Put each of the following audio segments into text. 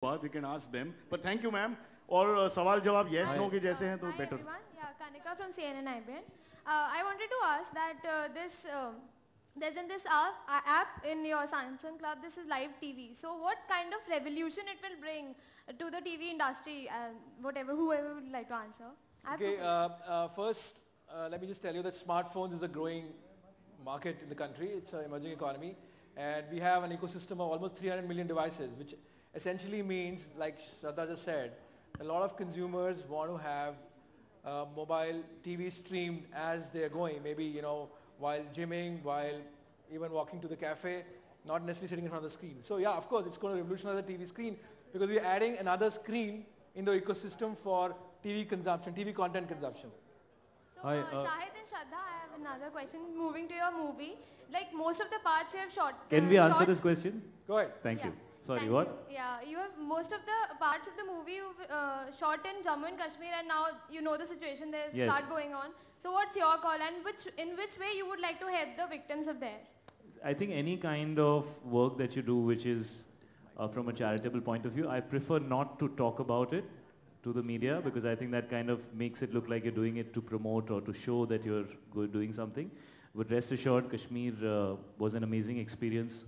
we can ask them. But thank you, ma'am. और सवाल जवाब yes no के जैसे हैं तो Hi better. everyone. Yeah, Kanika from CNN IBN. I wanted to ask that there's in this app in your Samsung Club. This is live TV. So what kind of revolution it will bring to the TV industry? Whoever would like to answer. Okay. First, let me just tell you that smartphones is a growing market in the country. It's an emerging economy, and we have an ecosystem of almost 300 million devices, which essentially means, like Shraddha just said, a lot of consumers want to have mobile TV streamed as they're going, maybe, you know, while gymming, while even walking to the cafe, not necessarily sitting in front of the screen. So yeah, of course, it's going to revolutionize the TV screen because we're adding another screen in the ecosystem for TV consumption, TV content consumption. So Shahid and Shraddha, I have another question. Moving to your movie, like most of the parts you have shot. Can we answer this question? Go ahead. Thank you. Sorry, Thank what? You. Yeah, you have most of the parts of the movie you've shot in Jammu and Kashmir, and now you know the situation. There's start going on. So what's your call, and in which way you would like to help the victims of there? I think any kind of work that you do which is from a charitable point of view, I prefer not to talk about it to the media because I think that kind of makes it look like you're doing it to promote or to show that you're doing something. But rest assured, Kashmir was an amazing experience.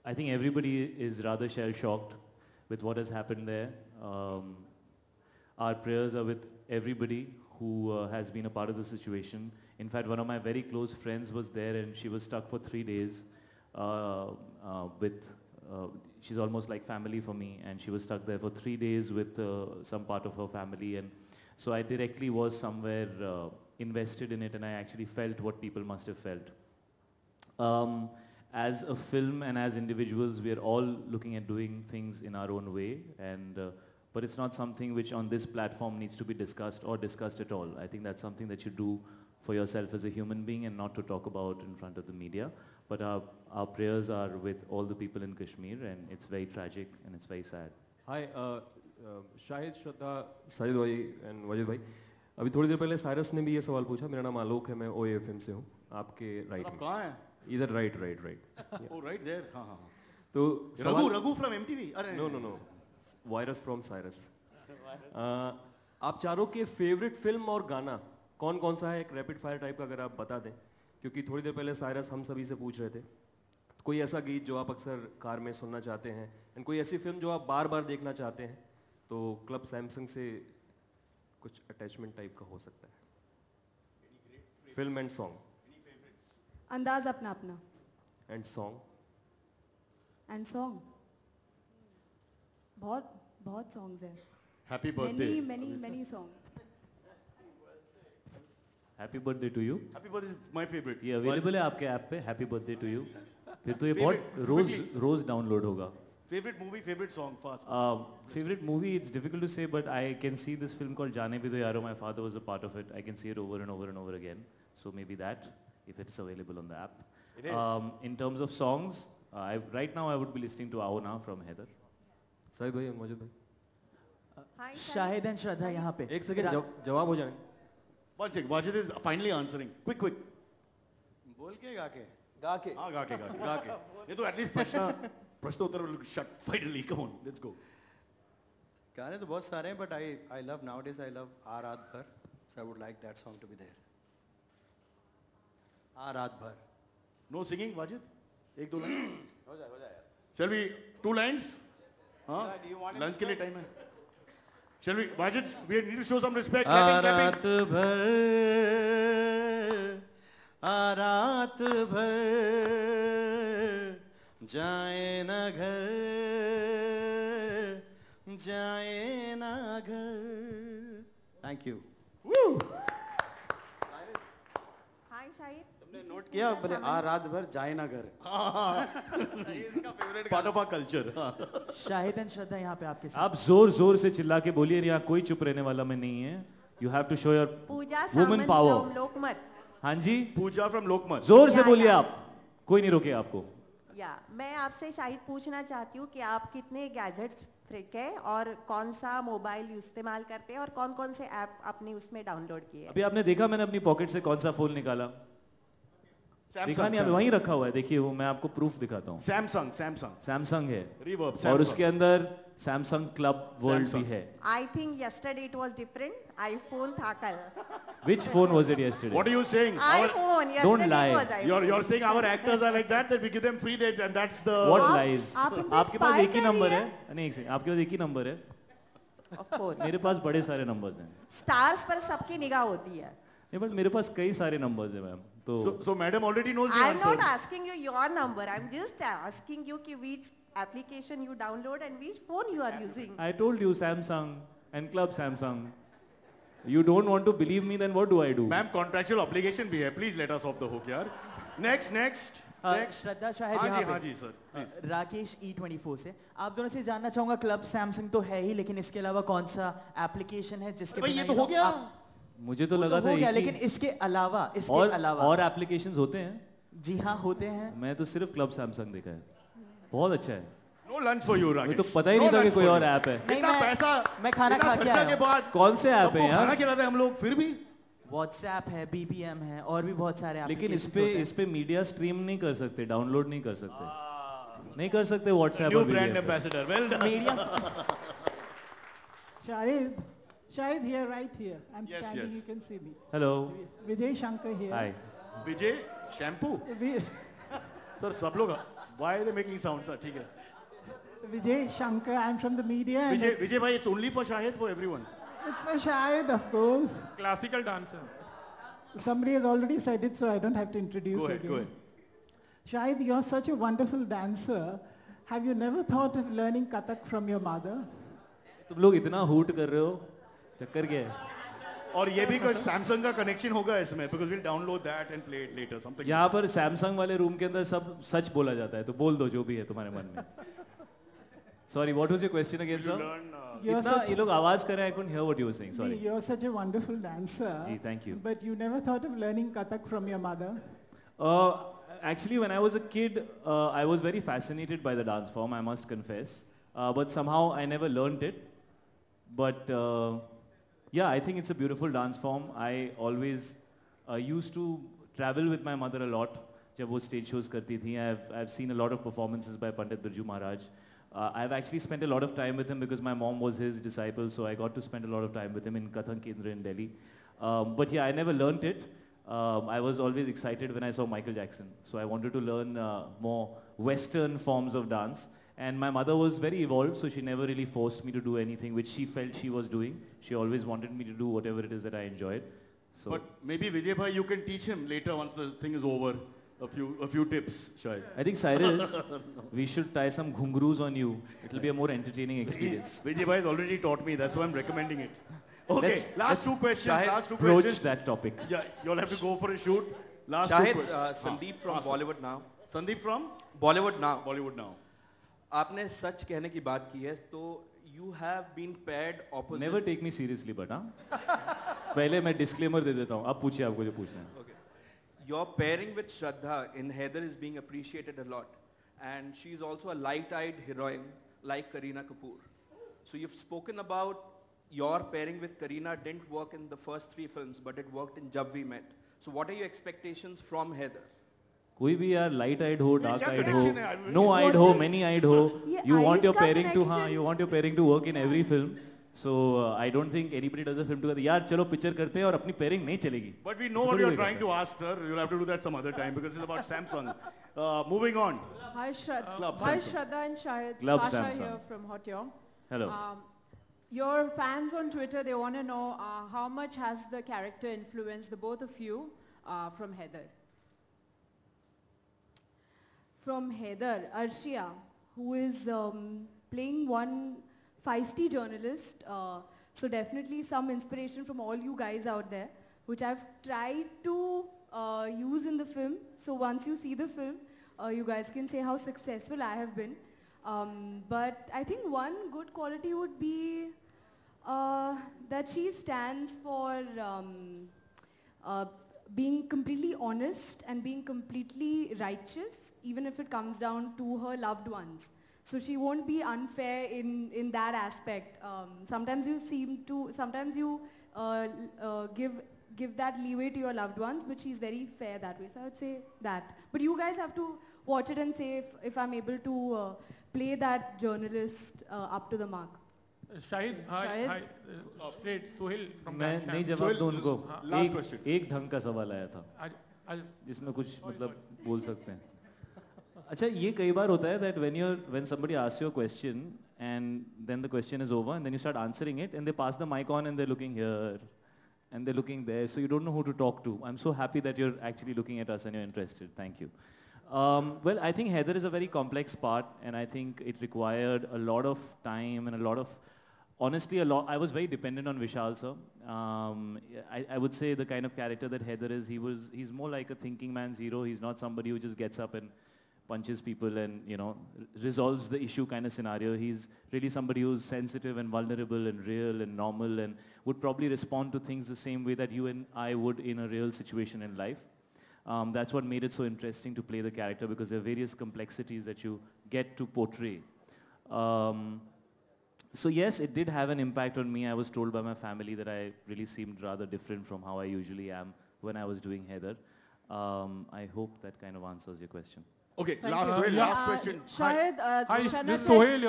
I think everybody is rather shell-shocked with what has happened there. Our prayers are with everybody who has been a part of the situation. In fact, one of my very close friends was there and she was stuck for 3 days she's almost like family for me, and she was stuck there for 3 days with some part of her family, and so I directly was somewhere invested in it, and I actually felt what people must have felt. As a film and as individuals, we are all looking at doing things in our own way, and but it's not something which on this platform needs to be discussed or discussed at all. I think that's something that you do for yourself as a human being and not to talk about in front of the media. But our prayers are with all the people in Kashmir, and it's very tragic and it's very sad. Hi, Shahid, Shraddha, Sajid bhai and Wajid bhai. अभी थोड़ी देर पहले Cyrus ने भी ये सवाल पूछा. मेरा नाम आलोक है, मैं OAFM से हूँ. आपके राइट में. कहाँ हैं? इधर राइट. Oh, right there. हाँ. तो Raghu from MTV. No. Virus from Cyrus. आप चारों के फेवरेट फिल्म और गाना कौन कौन सा है? एक रैपिड फायर टाइप का अगर आप बता दें, क्योंकि थोड़ी देर पहले साइरस हम सभी से पूछ रहे थे. कोई ऐसा गीत जो आप अक्सर कार में सुनना चाहते हैं, एंड कोई ऐसी फिल्म जो आप बार बार देखना चाहते हैं, तो क्लब सैमसंग से कुछ अटैचमेंट टाइप का हो सकता है. Film and song. अंदाज अपना अपना. And song. बहुत सॉन्ग्स हैं. Happy birthday. Many songs. Happy birthday to you. Happy birthday is my favorite. ये अवेलेबल है आपके ऐप पे. Happy birthday to you. फिर तो ये बहुत रोज डाउनलोड होगा. Favorite movie, favorite song, fast. Favorite movie, it's difficult to say, but I can see this film called Jaane Bhi Do Yaaro. My father was a part of it. I can see it over and over and over again. So maybe that, if it's available on the app. It is. In terms of songs, right now I would be listening to Aao Na from Heather. Shahid भाई, मौजूद भाई. Shahid and Shraddha यहाँ पे. एक second जवाब हो जाए. One second. Wajid is finally answering. Quick. बोल के गा के. हाँ गा के. ये तो at least प्रश्न उत्तर will shut finally. Come on, let's go. गाने तो बहुत सारे हैं, but I love nowadays I love आ रात भर, so I would like that song to be there. आ रात भर. No singing, Wajid. एक दो लाइन. हो जाए. Shall we 2 lines? हाँ. Lunch के लिए time है. Shall we, Wajid? We need to show some respect. आ रात भर जाए ना घर. Thank you. Woo! हाय शाहिद. तुमने नोट किया बोले आ रात भर जाए ना घर. ये इसका favorite part of our culture. Shahid and Shraddha यहाँ पे आपके साथ. आप जोर से चिल्ला के बोलिए, यहाँ कोई चुप रहने वाला मैं नहीं है. You have to show your woman power. लोकमत. हाँ जी. पूजा from लोकमत. जोर से बोलिए आप. कोई नहीं रोके आपको. मैं आपसे शाहिद पूछना चाहती हूँ कि आप कितने गैजेट्स फ्रिक है और कौन सा मोबाइल इस्तेमाल करते हैं और कौन कौन से ऐप आपने उसमें डाउनलोड किए. अभी आपने देखा मैंने अपनी पॉकेट से कौन सा फोन निकाला. देखा नहीं, अभी वहीं रखा हुआ है, देखिए वो मैं आपको प्रूफ दिखाता हूँ। सैमसंग है Reverb, और उसके अंदर सैमसंग क्लब वर्ल्ड भी है। I think yesterday it was different. iPhone था कल. Which phone was it yesterday? What are you saying? iPhone. Yesterday Don't lie. was iPhone. You're saying our actors are like that we give them free dates and that's the. What lies? आप इन पे आपके पास spy एक ही कर number रही है? नहीं, एक second, आपके पास एक ही नंबर है? Of course. मेरे पास बड़े सारे नंबर्स हैं। Stars पर सबकी निगाह होती है. मेरे पास कई सारे नंबर्स हैं मैम, तो So madam already knows the I'm answer. not asking you your number. I'm just asking you कि which application you download and which phone you are using. I told you Samsung and Club Samsung. You don't want to believe me, then what do I do? Ma'am, contractual obligation भी है. Please let us off the hook, यार. Next. श्रद्धा शाहिद हाँ यहाँ जी, पे। हाँ जी, sir. Please. Rakesh E24 से। आप दोनों से जानना चाहूँगा, क्लब सैमसंग तो है ही, लेकिन इसके अलावा कौन सा एप्लीकेशन है जिसके भाई बिना ये तो हो गया। मुझे तो लगा था हो गया, एक ही- लेकिन इसके अलावा और एप्लीकेशंस होते हैं? जी हाँ, होते हैं। मैं तो सिर्फ क्लब सैमसंग देखा है, बहुत अच्छा है। No lunch for you, मुझे Rakesh. तो पता ही नहीं था कि कोई और ऐप है। नहीं, इतना पैसा, मैं खाना इतना खा के खर्चा आया के हूँ। बाद कौन से ऐप सबको है यार? खाना खिलाते हैं हम लोग, फिर भी व्हाट्सएप है, BBM है, और भी बहुत सारे लेकिन applications होते हैं। इस पे मीडिया स्ट्रीम नहीं कर सकते, डाउनलोड नहीं कर सकते, नहीं कर सकते व्हाट्सएप न्यू और ब्रांड PDF पे। Ambassador. Well done. Media Shahid here, right here. I'm Yes, standing, yes. you can see me. Hello, Vijay Shankar here. Hi. Vijay shampoo. Vi- sir सब लोग why are they making sound, sir? ठीक है. Vijay Shankar, I'm from the media. And विजय भाई, it's only for Shahid, for everyone. it's for Shahid, of course. Classical dancer. Somebody has already said it, so I don't have to introduce Go ahead, again. go ahead. Shahid, you're such a wonderful dancer. Have you never thought of learning Kathak from your mother? तुम लोग इतना hoot कर रहे हो, चक्कर क्या है? और ये भी कोई सैमसंग का कनेक्शन होगा इसमें, because we'll download that and play it later, something. यहाँ पर सैमसंग वाले रूम के अंदर सब सच बोला जाता है, तो बोल दो जो भी है तुम्हारे मन में। Sorry, what was your question again, You sir? learn, You're इतना such, ये लोग आवाज कर रहे हैं, I couldn't hear what you were saying. Sorry. you're such a wonderful dancer. Ji, thank you. But you never thought of learning Kathak from your mother? Actually, when I was a kid, I was very fascinated by the dance form, I must confess. But somehow I never learnt it. But yeah, I think it's a beautiful dance form. I always used to travel with my mother a lot. जब वो stage shows करती थी, I've seen a lot of performances by Pandit Birju Maharaj. I've actually spent a lot of time with him because my mom was his disciple, so I got to spend a lot of time with him in Kathak Kendra in Delhi. But yeah, I never learnt it. I was always excited when I saw Michael Jackson. So I wanted to learn more Western forms of dance. And my mother was very evolved, so she never really forced me to do anything which she felt she was doing. She always wanted me to do whatever it is that I enjoyed. So but maybe Vijay bhai, you can teach him later once the thing is over. A few tips, Shahid. I think Cyrus, we should tie some ghungroos on you. It will be a more entertaining experience. Vijay bhai has already taught me, that's why I'm recommending it. Okay, last two questions. Shahid, last two Broach questions. that topic. Yeah, you'll have to go for a shoot. Last two Shahid, questions. Sandeep from sir. Bollywood Now. Sandeep from Bollywood Now. Bollywood Now. आपने सच कहने की बात की है, तो you have been paired opposite. Never take me seriously, but हाँ. पहले मैं disclaimer दे देता हूँ. अब पूछिए आपको जो पूछना है. Okay. Your pairing with Shraddha in Heather is being appreciated a lot, and she's also a light-eyed heroine like Kareena Kapoor. So you've spoken about your pairing with Kareena didn't work in the first 3 films, but it worked in Jab We Met. So what are your expectations from Heather? कोई भी यार light-eyed हो, क्या dark-eyed connection हो, है? no-eyed हो, many-eyed हो, ये you want eyes your का pairing to हाँ, connection- you want your pairing to work in every film. So I don't think anybody does a film together. यार चलो picture करते हैं और अपनी pairing नहीं चलेगी. But we know ऐसे what थोड़ी you're कोई trying करता to ask, sir. You'll have to do that some other time because it's about Samsung. Moving on. Hi, Shraddha. Club Hi, Samsung. Shraddha and Shahid. Club Sasha Samsung. here from Hot Yom. Hello. Your fans on Twitter, they want to know how much has the character influenced the both of you from Heather? From Heather, Arshia, who is playing one feisty journalist. So definitely some inspiration from all you guys out there, which I've tried to use in the film. So once you see the film, you guys can say how successful I have been. But I think one good quality would be that she stands for being completely honest and being completely righteous, even if it comes down to her loved ones. So she won't be unfair in that aspect. Sometimes you give give that leeway to your loved ones, but she's very fair that way. So I would say that. But you guys have to watch it and say if I'm able to play that journalist up to the mark. Shahid, hi, straight, Sohail from मैं Camsham. नहीं जवाब दूं उनको. Last question. एक ढंग का सवाल आया था जिसमें कुछ मतलब बोल सकते हैं. अच्छा ये कई बार होता है that when somebody asks you a question and then the question is over and then you start answering it and they pass the mic on and they're looking here and they're looking there, so you don't know who to talk to. I'm so happy that you're actually looking at us and you're interested. Thank you. Well, I think Heather is a very complex part and I think it required a lot of time and a lot of, honestly, I was very dependent on Vishal sir. I would say the kind of character that Heather is, he's more like a thinking man's hero. He's not somebody who just gets up and punches people and, you know, resolves the issue kind of scenario. He's really somebody who's sensitive and vulnerable and real and normal and would probably respond to things the same way that you and I would in a real situation in life. That's what made it so interesting to play the character because there are various complexities that you get to portray. So yes, it did have an impact on me. I was told by my family that I really seemed rather different from how I usually am when I was doing Heather. I hope that kind of answers your question. Okay, last question. Shahid, Hi, this is Sohail.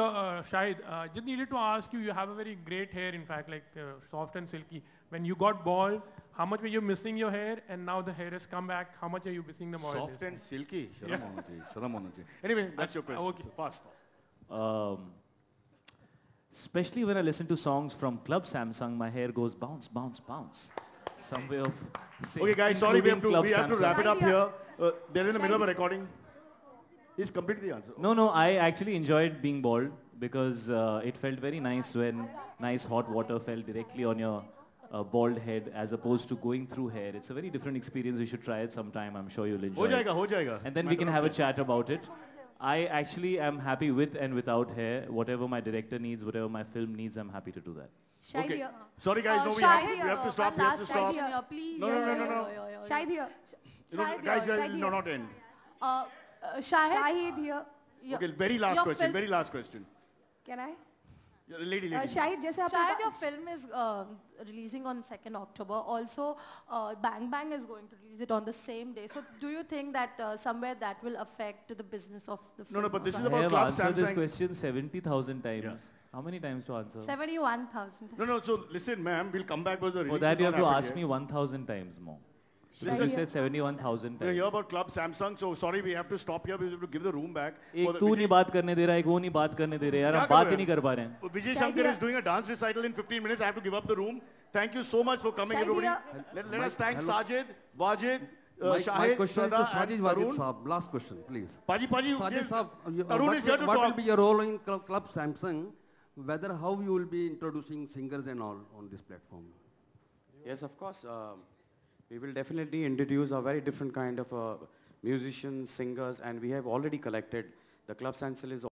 Shahid, just needed to ask you, you have a very great hair, in fact, like soft and silky. When you got bald, how much were you missing your hair? And now the hair has come back. How much are you missing the baldness? Soft and silky? Sharam hona chahiye. Anyway, that's your question. Okay. Fast. Especially when I listen to songs from Club Samsung, my hair goes bounce, bounce, bounce. Some way of saying. Okay, guys, sorry, we have to wrap it up here. They're in the middle of a recording. He's completed the answer. No, I actually enjoyed being bald because it felt very nice when nice hot water fell directly on your bald head as opposed to going through hair. It's a very different experience. You should try it sometime. I'm sure you'll enjoy it. Ho jayega. And then we can have a chat about it. I actually am happy with and without hair. Whatever my director needs, whatever my film needs, I'm happy to do that. Okay. Sorry guys, no, we have to stop. We have to stop. Here, please. No. Shahid here. Guys, no, not end. Shahid here. Okay, very last question. Can I? Lady. Shahid, Shahid, your film is releasing on 2nd October. Also, Bang Bang is going to release it on the same day. So, do you think that somewhere that will affect the business of the film? No, but this is I about have Club answered this Samsung. question 70,000 times. Yeah. How many times to answer? 71,000. No, so listen, ma'am, we'll come back with the release. For that, you have to ask me 1,000 times more. Since you said 71,000 times. We hear about Club Samsung, so sorry, we have to stop here because we have to give the room back. एक तू नहीं बात करने दे रहा है, एक वो नहीं बात करने दे रहे यार, हम बात ही नहीं कर पा रहे हैं. Vijay Shankar is doing a dance recital in 15 minutes. I have to give up the room. Thank you so much for coming, everybody. Let us thank Sajid, Wajid, Shahid, My question Shraddha, is to Sajid and Wajid Tarun. Saab. Last question, please. Paji, Sajid Saab, Tarun is here to what talk. will be your role in Club Samsung? Whether how you will be introducing singers and all on this platform? Yes, of course. We will definitely introduce a very different kind of musicians, singers, and we have already collected. The Club Samsung is